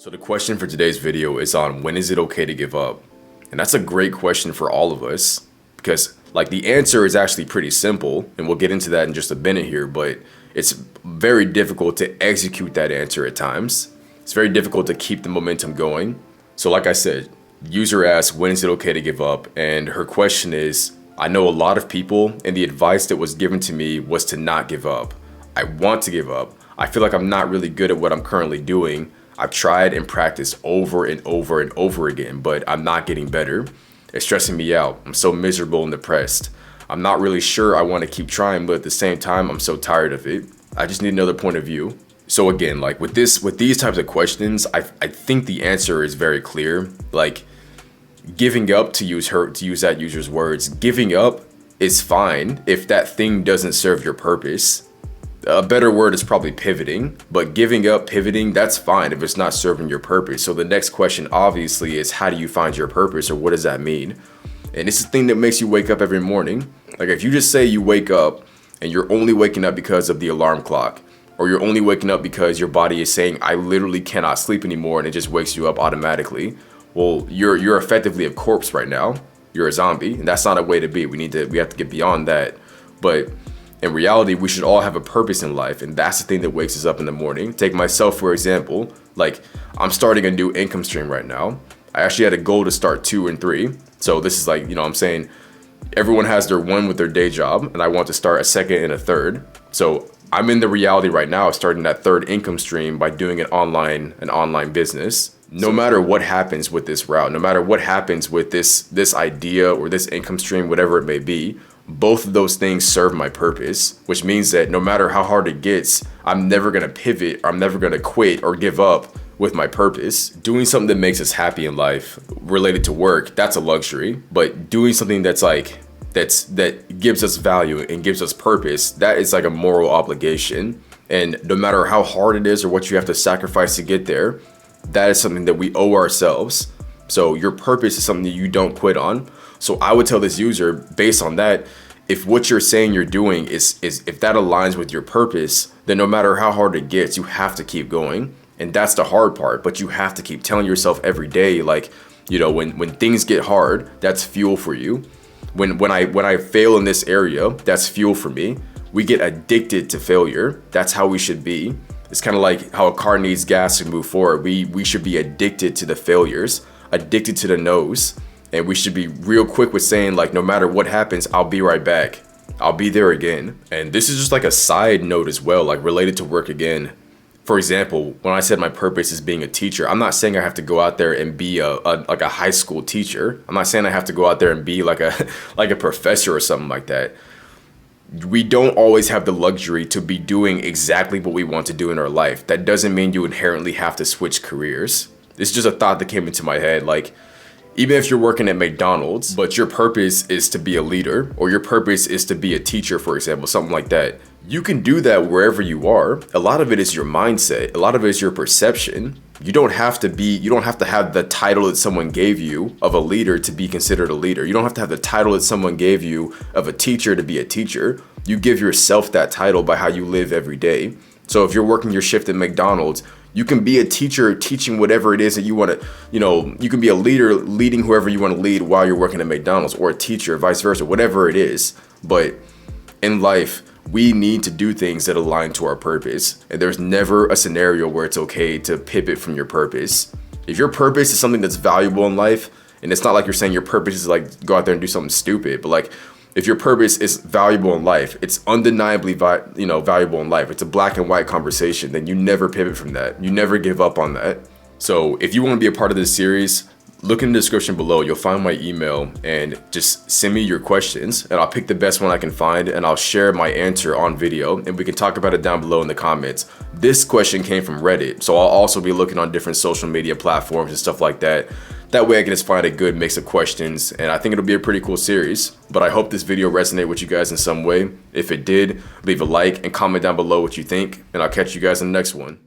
So the question for today's video is on when is it okay to give up? And that's a great question for all of us because the answer is actually pretty simple, and we'll get into that in just a minute here, but it's very difficult to execute that answer at times. It's very difficult to keep the momentum going. So like I said, user asked, when is it okay to give up? And her question is, I know a lot of people and the advice that was given to me was to not give up. I want to give up. I feel like I'm not really good at what I'm currently doing. I've tried and practiced over and over and over again, but I'm not getting better. It's stressing me out. I'm so miserable and depressed. I'm not really sure I want to keep trying, but at the same time, I'm so tired of it. I just need another point of view. So again, with these types of questions, I think the answer is very clear. Giving up, to use that user's words, giving up is fine if that thing doesn't serve your purpose. A better word is probably pivoting, but giving up, pivoting, that's fine if it's not serving your purpose. So the next question obviously is, how do you find your purpose, or what does that mean? And it's the thing that makes you wake up every morning. If you just say you wake up and you're only waking up because of the alarm clock, or you're only waking up because your body is saying, I literally cannot sleep anymore, and it just wakes you up automatically. Well, you're effectively a corpse right now. You're a zombie, and that's not a way to be. We have to get beyond that. But in reality, we should all have a purpose in life, and that's the thing that wakes us up in the morning. Take myself, for example. I'm starting a new income stream right now. I actually had a goal to start 2 and 3. So this is I'm saying everyone has their one with their day job, and I want to start a second and a third. So I'm in the reality right now of starting that third income stream by doing an online business. No matter what happens with this route, no matter what happens with this idea or this income stream, whatever it may be, both of those things serve my purpose, which means that no matter how hard it gets, I'm never going to pivot, I'm never going to quit or give up with my purpose. Doing something that makes us happy in life related to work, that's a luxury, but doing something that gives us value and gives us purpose, that is a moral obligation. And no matter how hard it is or what you have to sacrifice to get there, that is something that we owe ourselves. So your purpose is something that you don't quit on. So I would tell this user, based on that, if what you're saying you're doing is if that aligns with your purpose, then no matter how hard it gets, you have to keep going. And that's the hard part, but you have to keep telling yourself every day, when things get hard, that's fuel for you. When I fail in this area, that's fuel for me. We get addicted to failure. That's how we should be. It's kind of like how a car needs gas to move forward. We should be addicted to the failures, addicted to the no's. And we should be real quick with saying, no matter what happens, I'll be right back. I'll be there again. And this is just a side note as well, related to work again. For example, when I said my purpose is being a teacher, I'm not saying I have to go out there and be a high school teacher. I'm not saying I have to go out there and be like a professor or something like that. We don't always have the luxury to be doing exactly what we want to do in our life. That doesn't mean you inherently have to switch careers. It's just a thought that came into my head. Even if you're working at McDonald's, but your purpose is to be a leader, or your purpose is to be a teacher, for example, something like that, you can do that wherever you are. A lot of it is your mindset. A lot of it is your perception. You don't have to have the title that someone gave you of a leader to be considered a leader. You don't have to have the title that someone gave you of a teacher to be a teacher. You give yourself that title by how you live every day. So if you're working your shift at McDonald's, you can be a teacher teaching whatever it is that you want to, you can be a leader leading whoever you want to lead while you're working at McDonald's, or a teacher, vice versa, whatever it is. But in life, we need to do things that align to our purpose. And there's never a scenario where it's okay to pivot from your purpose. If your purpose is something that's valuable in life, and it's not like you're saying your purpose is go out there and do something stupid, but if your purpose is valuable in life, it's undeniably valuable in life, it's a black and white conversation, then you never pivot from that. You never give up on that. So if you want to be a part of this series, look in the description below. You'll find my email, and just send me your questions, and I'll pick the best one I can find, and I'll share my answer on video, and we can talk about it down below in the comments. This question came from Reddit, so I'll also be looking on different social media platforms and stuff like that. That way I can just find a good mix of questions, and I think it'll be a pretty cool series. But I hope this video resonated with you guys in some way. If it did, leave a like and comment down below what you think, and I'll catch you guys in the next one.